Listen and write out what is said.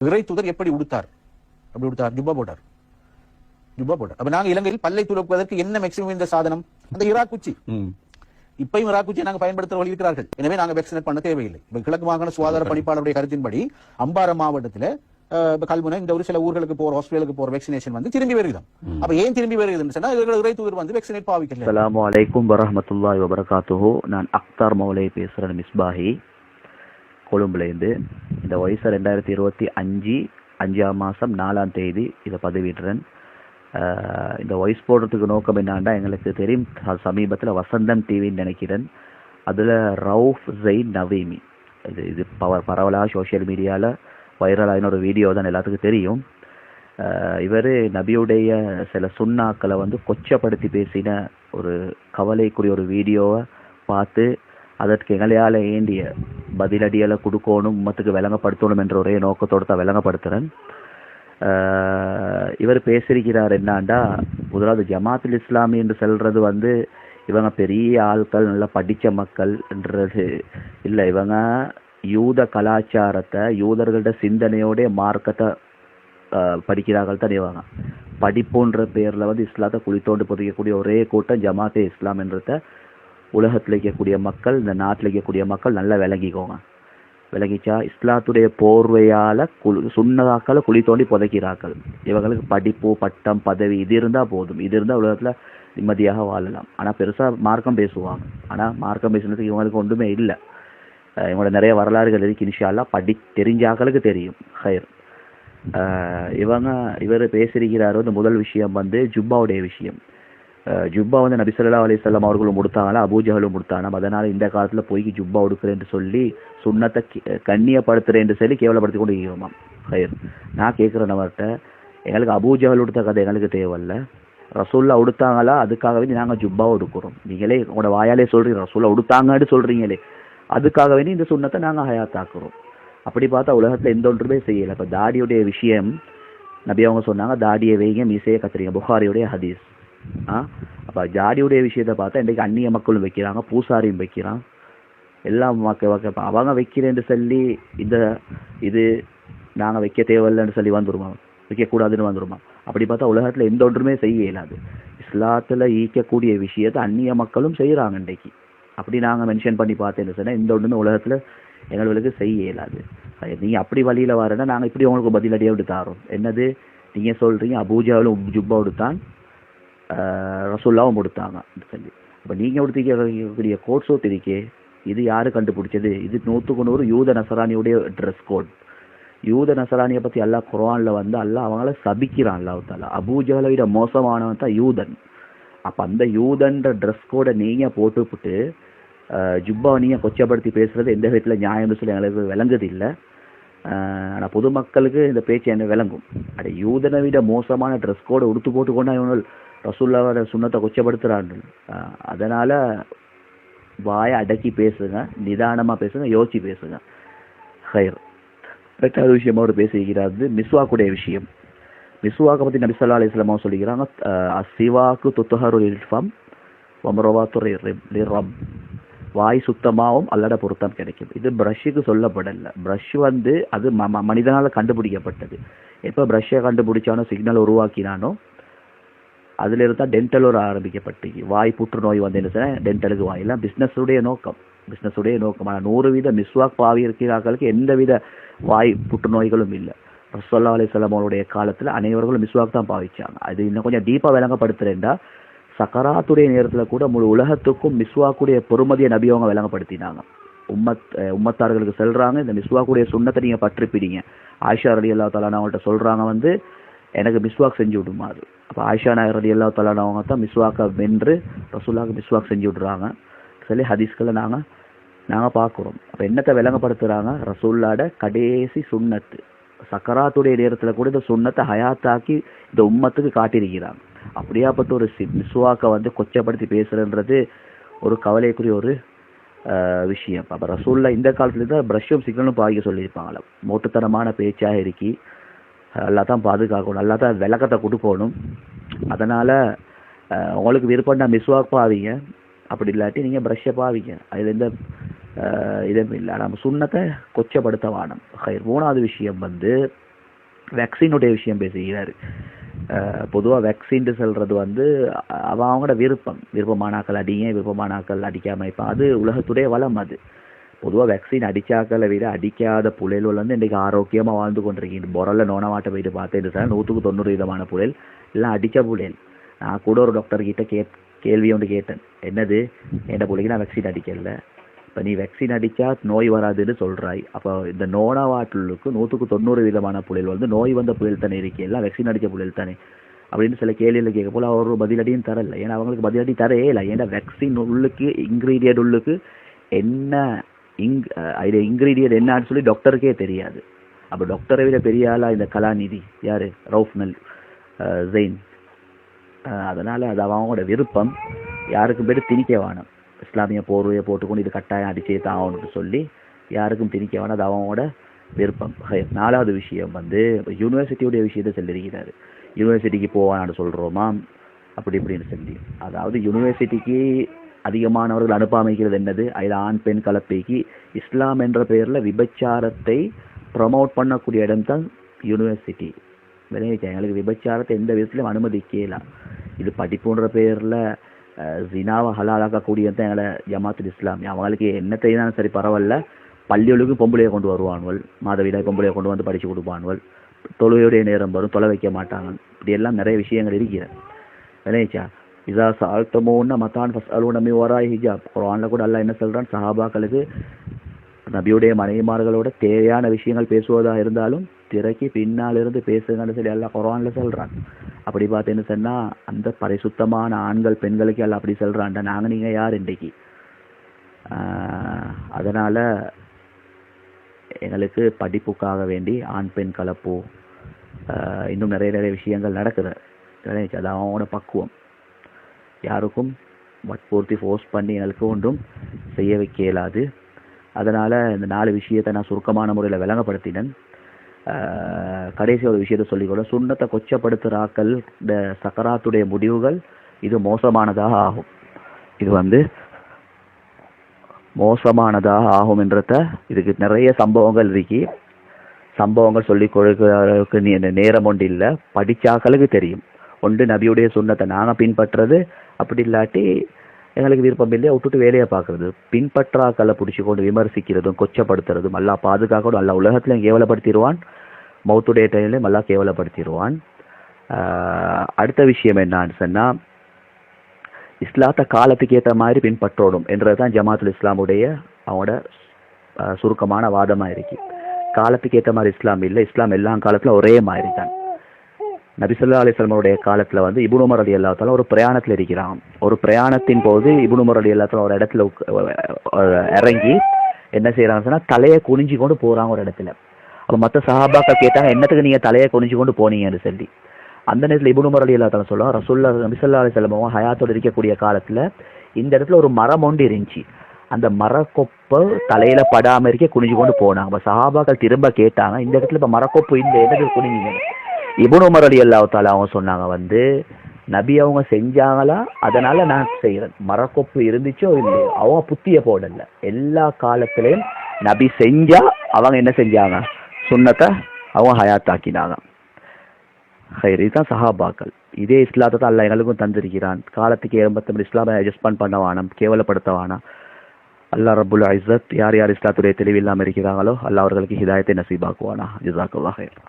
இறை தூதர் எப்படி உடுத்தார்? அப்படி உடுத்தார், ஜுப்பா போட்டார். அப்ப நாங்க இலங்கையில் பல்லை துலக்குவதற்கு என்ன மேக்சிமம் இந்த சாதனம்? அந்த இராக் குச்சி. இப்பயும் இராக் குச்சியை நாங்க பயன்படுத்துறவர்கள் இருக்கிறார்கள். எனவே நாங்க வேக்சினேட் பண்ண தேவையில்லை. கிழக்கு மாகாண சுகாதார பணிப்பாளருடைய கருத்தின்படி அம்பாறை மாவட்டத்தில் கல்முனை இந்த ஒரு சில ஊர்களுக்கு போற ஹாஸ்பிட்டலுக்கு போற வேக்சினேஷன் வந்து திரும்பி வருகிறது. அப்ப ஏன் திரும்பி வருகிறதுன்னு சொன்னா இறை தூதர் வந்து வேக்சினேட் பாவிக்கல. அஸ்ஸலாமு அலைக்கும் வரஹ்மத்துல்லாஹி வபரகாத்துஹு. நான் அக்தார் மௌலை பேசுறேன், மிஸ்பாஹி, கொழும்புலேருந்து. இந்த வயசு 2025 5ஆம் மாதம் 4ஆம் தேதி இதை பதிவிடுறேன். இந்த வாய்ஸ் போடுறதுக்கு நோக்கம் என்னான்டா, எங்களுக்கு தெரியும் சமீபத்தில் வசந்தம் டிவின்னு நினைக்கிறேன், அதில் ரவுஃப் ஜெயின் நவீமி, இது பரவலாக சோஷியல் மீடியாவில் வைரலான ஒரு வீடியோ தான் எல்லாத்துக்கும் தெரியும். இவர் நபியுடைய சில சுண்ணாக்களை வந்து கொச்சப்படுத்தி பேசின ஒரு கவலைக்குரிய ஒரு வீடியோவை பார்த்து அதற்கு எங்களையால் ஏண்டிய பதிலடிகளை கொடுக்கணும், உம்மத்துக்கு விளங்கப்படுத்தணும் என்ற ஒரே நோக்கத்தோடு தான் விளங்கப்படுத்துகிறேன். இவர் பேசியிருக்கிறார் என்னாண்டா, முதலாவது ஜமாத்துல் இஸ்லாமி என்று சொல்கிறது வந்து இவங்க பெரிய ஆட்கள், நல்லா படித்த மக்கள்ன்றது இல்லை. இவங்க யூத கலாச்சாரத்தை, யூதர்களோட சிந்தனையோடைய மார்க்கத்தை படிக்கிறார்கள் தான். இவங்க படிப்புன்ற பேரில் வந்து இஸ்லாத்தை குளித்தோண்டு புதைக்கக்கூடிய ஒரே கூட்டம் ஜமாத்தே இஸ்லாம் என்றத உலகத்தில் இருக்கக்கூடிய மக்கள், இந்த நாட்டில் இருக்கக்கூடிய மக்கள் நல்லா விளங்கிக்கோங்க. விளங்கிச்சா, இஸ்லாத்துடைய போர்வையால் சுண்ணதாக்களை குழி தோண்டி புதைக்கிறார்கள். இவங்களுக்கு படிப்பு, பட்டம், பதவி இது இருந்தால் போதும். இது இருந்தால் உலகத்தில் நிம்மதியாக வாழலாம். ஆனால் பெருசாக மார்க்கம் பேசுவாங்க. ஆனால் மார்க்கம் பேசுனதுக்கு இவங்களுக்கு ஒன்றுமே இல்லை. இவங்களோட நிறைய வரலாறுகள் இருக்கு, இன்ஷா அல்லாஹ் தெரிஞ்சாக்களுக்கு தெரியும். ஹைர். இவர் பேசியிருக்கிறார் வந்து முதல் விஷயம் வந்து ஜுப்பாவுடைய விஷயம். ஜுப்பா வந்து நபி ஸல்லல்லாஹு அலைஹி வஸல்லம் அவர்களும் கொடுத்தாங்களா, அபூஜஹலும் கொடுத்தாங்க. அதனால இந்த காலத்தில் போய் ஜுப்பா உடுக்கிறேன்னு சொல்லி சுண்ணத்தை கண்ணியப்படுத்துறேன்னு சொல்லி கேவலப்படுத்தி கொண்டு இருக்கிறோம். ஹைர். நான் கேட்குறேன் அவர்கிட்ட, எங்களுக்கு அபூஜஹல் உடுத்த கதை எங்களுக்கு தேவையில்ல, ரசூல்லா உடுத்தாங்களா, அதுக்காகவே நாங்கள் ஜுப்பாவை உடுக்கிறோம். நீங்களே உங்களோட வாயாலே சொல்றீங்க, ரசூல்லா உடுத்தாங்கன்னு சொல்றீங்களே, அதுக்காக வேண்டி இந்த சுண்ணத்தை நாங்கள் ஹயாத்தாக்குறோம். அப்படி பார்த்தா உலகத்தில் எந்த ஒன்றுமே செய்யலை. இப்போ தாடியுடைய விஷயம் நபி அவங்க சொன்னாங்க, தாடியை வைங்க, மீசையை கத்துறீங்க, புகாரியுடைய ஹதீஸ். அப்போ தாடியுடைய விஷயத்தை பார்த்தா இன்றைக்கு அந்நிய மக்களும் வைக்கிறாங்க, பூசாரியும் வைக்கிறான், எல்லாம் அவங்க வைக்கிறேன்னு சொல்லி இது நாங்கள் வைக்க தேவையில்லைன்னு சொல்லி வந்துருமா, வைக்கக்கூடாதுன்னு வந்துருமா? அப்படி பார்த்தா உலகத்தில் எந்த ஒன்றுமே செய்ய இயலாது. இஸ்லாத்தில் ஈக்கக்கூடிய விஷயத்தை அந்நிய மக்களும் செய்கிறாங்க இன்றைக்கு. அப்படி நாங்கள் மென்ஷன் பண்ணி பார்த்தேன்னு சொன்னால் இந்த ஒன்றுமே உலகத்தில் எங்களுக்கு செய்ய இயலாது. நீங்கள் அப்படி வழியில் வரேன்னா நாங்கள் இப்படி உங்களுக்கு பதிலடியாக விட்டு தாரோம். என்னது, நீங்கள் சொல்கிறீங்க அபூஜாலும் ஜுப்பா கொடுத்தான், ரசூல்லாவும் கொடுத்தாங்க சொல்லி. அப்போ நீங்கள் கொடுத்திருக்கக்கூடிய கோட் சூட் இருக்கே, இது யார் கண்டுபிடிச்சது? இது 100% யூத நசரானியுடைய ட்ரெஸ் கோட். யூத நசரானியை பற்றி அல்லாஹ் குர்ஆனில் வந்து அல்லாஹ் அவங்கள சபிக்கிறான். அல்லாஹ் தாலா அபூஜஹலை விட மோசமானவன் தான் யூதன். அப்போ அந்த யூதன்ற ட்ரெஸ் கோடை நீங்கள் போட்டுவிட்டு ஜுப்பாவை நீங்கள் கொச்சப்படுத்தி பேசுகிறது எந்த விதத்தில் நியாயம்னு சொல்லி எங்களுக்கு விளங்குது இல்லை. ஆனால் பொதுமக்களுக்கு இந்த பேச்சு என்ன விளங்கும்? அப்படி யூதனை விட மோசமான ட்ரெஸ் கோடை உடுத்து போட்டு கொண்டா இவங்க ரசூல்லாவோட சுண்ணத்தை கொச்சப்படுத்துகிறாங்க. அதனால் வாயை அடக்கி பேசுங்க, நிதானமாக பேசுங்க, யோசிச்சு பேசுங்க. ஹைர். ரெண்டாவது விஷயமா அவர் பேசிக்கிறாரு மிஸ்வாக்குடைய விஷயம். மிஸ்வாக்கை பற்றி நபி ஸல்லல்லாஹு அலைஹி வஸல்லம் சொல்லிக்கிறாங்க, சிவாக்கு துத்தஹரு லில்ஃபம் வமரவாத்து லிர்ரப், வாய் சுத்தமாகவும் அல்லட பொருத்தம் கிடைக்கும். இது ப்ரஷ்ஷுக்கு சொல்லப்படலை. ப்ரஷ் வந்து அது மனிதனால் கண்டுபிடிக்கப்பட்டது. எப்போ ப்ரஷ்ஷை கண்டுபிடிச்சானோ, சிக்னல் உருவாக்கினானோ, அதில் இருந்தால் டென்டல் ஒரு ஆரம்பிக்கப்பட்டு வாய் புற்றுநோய் வந்து என்ன சொன்னால் டென்டலுக்கு வாயெல்லாம் பிஸ்னஸுடைய நோக்கம். ஆனால் 100% மிஸ்வாக் பாவி இருக்கிறார்களுக்கு எந்தவித வாய் புற்றுநோய்களும் இல்லை. ரசூலுல்லாஹி அலைஹி வஸல்லம் அவருடைய காலத்தில் அனைவர்களும் மிஸ்வாக் தான் பாவிச்சாங்க. அது இன்னும் கொஞ்சம் டீப்பாக விளங்கப்படுத்துறேன்டா, சக்கராத்துடைய நேரத்தில் கூட முழு உலகத்துக்கும் மிஸ்வாக்குடைய பொறுமதியை நபி அவங்க விளங்கப்படுத்தினாங்க. உம்மத்தார்களுக்கு சொல்கிறாங்க, இந்த மிஸ்வாக்குடைய சுண்ணத்தை நீங்கள் பற்றிப்பிடிங்க. ஆயிஷா ரலியல்லாஹு தஆலா அவங்கள்ட்ட சொல்கிறாங்க வந்து, எனக்கு மிஸ்வாக் செஞ்சு விடுமாறு. அப்போ ஆயிஷா நாயர் ரலியல்லாஹு தஆலா அவங்க தான் மிஸ்வாக்கை வென்று ரசூலுல்லாஹ்க்கு மிஸ்வாக் செஞ்சு விட்றாங்க சொல்லி ஹதீஸ்களை நாங்கள் பார்க்குறோம். அப்போ என்னத்தை விளங்கப்படுத்துகிறாங்க? ரசூலுல்லாஹ்ட கடைசி சுண்ணத்து, சக்கராத்துடைய நேரத்தில் கூட இந்த சுண்ணத்தை ஹயாத்தாக்கி இந்த உம்மத்துக்கு காட்டியிருக்கிறாங்க. அப்படியாப்பட்ட ஒரு மிஸ்வாக்கை வந்து கொச்சப்படுத்தி பேசுகிறன்றது ஒரு கவலைக்குரிய ஒரு விஷயம். அப்போ ரசூலுல்லாஹ் இந்த காலத்துல தான் ப்ரஷ்ஷும் சிக்னலும் பாவிக்க சொல்லியிருப்பாங்களா. மோட்டுத்தனமான பேச்சாக இருக்கி நல்லா தான் பாதுகாக்கணும், நல்லா தான் விளக்கத்தை கொடுக்கணும். அதனால் உங்களுக்கு விருப்பம்னா மிஸ்வாக் பாவிங்க, அப்படி இல்லாட்டி நீங்கள் ப்ரஷ்ஷை பாவிங்க, அதில் எந்த இதுவும் இல்லை. நம்ம சுண்ணத்தை கொச்சப்படுத்த வானம். ஹைர். 3வது விஷயம் வந்து வேக்சினுடைய விஷயம் பேசுகிறாரு. பொதுவாக வேக்சின் சொல்றது வந்து அவங்களோட விருப்பமானாக்கள் அடிங்க, விருப்பமானாக்கள் அடிக்காம இருப்பான். அது உலகத்துடைய வளம். அது பொதுவாக வேக்சின் அடிச்சாக்களை விட அடிக்காத புயல்கள் வந்து இன்றைக்கு ஆரோக்கியமாக வாழ்ந்து கொண்டிருக்கீங்க. பொரல்ல நோனவாட்டை போயிட்டு பார்த்தேன் சார், 100% புயல் எல்லாம் அடித்த புயல். நான் கூட ஒரு டாக்டர் கிட்ட கேள்வி ஒன்று கேட்டேன், என்னது என் பிள்ளைக்கு நான் வேக்சின் அடிக்கல, இப்போ நீ வேக்சின் அடித்தா நோய் வராதுன்னு சொல்கிறாய், அப்போ இந்த நோனாவாட்டுக்கு 100% புயல் வந்து நோய் வந்த புயல் தானே இருக்கு, எல்லாம் வேக்சின் அடித்த புயல் தானே அப்படின்னு சில கேள்வியில் கேட்க போல அவர் பதிலடியும் தரல. ஏன்னா அவங்களுக்கு பதிலடி தரவே இல்லை. ஏன்னா வேக்சின் உள்ளுக்கு இன்க்ரீடியன்ட் உள்ளுக்கு என்ன இன்க்ரீடியன்ட் என்னன்னு சொல்லி டாக்டருக்கே தெரியாது. அப்போ டாக்டரை விட பெரிய ஆளா இந்த கலாநிதி யாரு, ரவுஃப்னல் ஜெயின். அதனால அது அவங்களோட விருப்பம், யாருக்கும் பேர் திணிக்க வேணும். இஸ்லாமிய போர்வையை போட்டுக்கொண்டு இது கட்டாயம் அடிச்சே தான் ஆகணும்னு சொல்லி யாருக்கும் திணிக்க வேணும், அது அவங்களோட விருப்பம். 4வது விஷயம் வந்து யூனிவர்சிட்டியுடைய விஷயத்தை சொல்லியிருக்கிறாரு. யூனிவர்சிட்டிக்கு போவான்னு சொல்கிறோமா அப்படி இப்படின்னு சொல்லி. அதாவது யூனிவர்சிட்டிக்கு அதிகமானவர்கள் அனுப்பாமைக்கிறது என்னது, அதில் ஆண் பெண் கலப்பைக்கு இஸ்லாம் என்ற பெயரில் விபச்சாரத்தை ப்ரமோட் பண்ணக்கூடிய இடம் தான் யூனிவர்சிட்டி. எங்களுக்கு விபச்சாரத்தை எந்த விதத்திலும் அனுமதிக்கலாம். இது படிப்புன்ற பேரில் ஜினாவை ஹலாலாக்கக்கூடியது தான் எங்களை ஜமாத்துல் இஸ்லாம். அவங்களுக்கு என்ன தெரியுதாலும் சரி பரவாயில்ல, பள்ளிகளுக்கும் பொம்பளையை கொண்டு வருவான்கள், மாதவிடாய் பொம்பளையை கொண்டு வந்து படித்து கொடுப்பான்கள், தொழுகையுடைய நேரம் வரும், தொலை வைக்க மாட்டாங்க. இப்படி எல்லாம் நிறைய விஷயங்கள் இருக்கிறது. விளையாச்சா இதா சால்த்தமோன்னா மத்தான் ஃபஸ்அலூன வராய் ஹிஜாப். குர்ஆனில் கூட அல்லாஹ் என்ன சொல்கிறான், சஹாபாக்களுக்கு நபியுடைய மனைவிமார்களோட தேவையான விஷயங்கள் பேசுவதாக இருந்தாலும் திரைக்கு பின்னால் இருந்து பேசுங்கன்னு சொல்லி எல்லாம் குர்ஆனில் சொல்கிறான். அப்படி பார்த்தேன்னு சொன்னால் அந்த பரிசுத்தமான ஆண்கள் பெண்களுக்கு எல்லாம் அப்படி சொல்கிறான்டா, நாங்கள் நீங்கள் யார் இன்றைக்கு. அதனால் எங்களுக்கு படிப்புக்காக வேண்டி ஆண் பெண் கலப்பு இன்னும் நிறைய விஷயங்கள் நடக்குது. அது அவனோட பக்குவம். யாருக்கும் வற்புறுத்தி ஃபோர்ஸ் பண்ணி எங்களுக்கு ஒன்றும் செய்ய வைக்க இயலாது. அதனால் இந்த 4 விஷயத்தை நான் சுருக்கமான முறையில் விளங்கப்படுத்தினேன். கடைசி ஒரு விஷயத்தை சொல்லிக்கொள்ள, சுண்ணத்தை கொச்சப்படுத்துகிற ஆக்கள் இந்த சக்கராத்துடைய முடிவுகள் இது மோசமானதாக ஆகும். இது வந்து மோசமானதாக ஆகும் என்றத இதுக்கு நிறைய சம்பவங்கள் இருக்கு. சம்பவங்கள் சொல்லி கொடுக்கிறதுக்கு நேரம் ஒன்று இல்லை. படித்தாக்களுக்கு தெரியும். ஒன்று நபியுடைய சுண்ணத்தை நாங்கள் பின்பற்றுறது, அப்படி இல்லாட்டி எங்களுக்கு விருப்பம் இல்லையா விட்டுட்டு வேலையை பார்க்குறது. பின்பற்றாக்களை பிடிச்சி கொண்டு விமர்சிக்கிறதும் கொச்சப்படுத்துறதும் அல்லா பாதுகாக்கணும். அல்லா உலகத்துலையும் கேவலப்படுத்திடுவான், மௌத்துடைய டைம்லையும் அல்லா கேவலப்படுத்திடுவான். அடுத்த விஷயம் என்னான்னு சொன்னால், இஸ்லாத்தை காலத்துக்கு ஏற்ற மாதிரி பின்பற்றணும் என்றது தான் ஜமாத்துல் இஸ்லாமுடைய அவனோட சுருக்கமான வாதமாக இருக்கு. காலத்துக்கு ஏற்ற மாதிரி இஸ்லாம் இல்லை, இஸ்லாம் எல்லா காலத்திலும் ஒரே மாதிரி தான். நபி ஸல்லல்லாஹு அலைஹி வஸல்லம் காலத்தில் வந்து இப்னு உமர் ரலியல்லாஹு தஆலா ஒரு பிரயாணத்தில் இருக்கிறான். ஒரு பிரயாணத்தின் போது இப்னு உமர் ரலியல்லாஹு தஆலா ஒரு இடத்துல இறங்கி என்ன செய்யறாங்கன்னு சொன்னால் தலையை குனிஞ்சு கொண்டு போகிறாங்க ஒரு இடத்துல. அப்போ மற்ற சஹாபாக்கள் கேட்டாங்க, என்னத்துக்கு நீங்கள் தலையை குனிஞ்சு கொண்டு போனீங்கன்னு சொல்லி. அந்த நேரத்தில் இப்னு உமர் ரலியல்லாஹு தஆலா சொல்லுவாங்க, ரசூலுல்லாஹி நபி ஸல்லல்லாஹு அலைஹி வஸல்லம் ஹயாத்தோடு இருக்கக்கூடிய காலத்தில் இந்த இடத்துல ஒரு மரம் ஒன்று இருந்துச்சு. அந்த மரக்கொப்பை தலையில படாமல் இருக்க குனிஞ்சு கொண்டு போனாங்க. அப்போ சஹாபாக்கள் திரும்ப கேட்டாங்க, இந்த இடத்துல இப்போ மரக்கொப்பு இந்த என்னது குனிஞ்சிங்க. இப்னு உமர் ரலியல்லாஹு தஆலா அவங்க சொன்னாங்க வந்து, நபி அவங்க செஞ்சாங்களா அதனால நான் செய்கிறேன், மரக்கொப்பு இருந்துச்சோ இல்லையோ அவங்க புத்திய போடல. எல்லா காலத்திலையும் நபி செஞ்சா அவங்க என்ன செஞ்சாங்க, சுன்னத்தை அவங்க ஹயாத்தாக்கினாங்க. இதுதான் சஹாபாக்கள். இதே இஸ்லாத்தை தான் அல்லாஹ் எங்களுக்கும் தந்திருக்கிறான். காலத்துக்கு ஏற்பட்ட இஸ்லாமை அட்ஜஸ்ட்மெண்ட் பண்ண வேணாம், கேவலப்படுத்த வேணாம். அல்லாஹ் ரப்புல் இஸ்ஸத் யார் யார் இஸ்லாத்துடைய தெளிவில்லாமல் இருக்கிறாங்களோ அல்லாஹ் அவர்களுக்கு ஹிதாயத்தை நசீபாக்குவானா. ஜஸாக்கல்லாஹ் ஹைர்.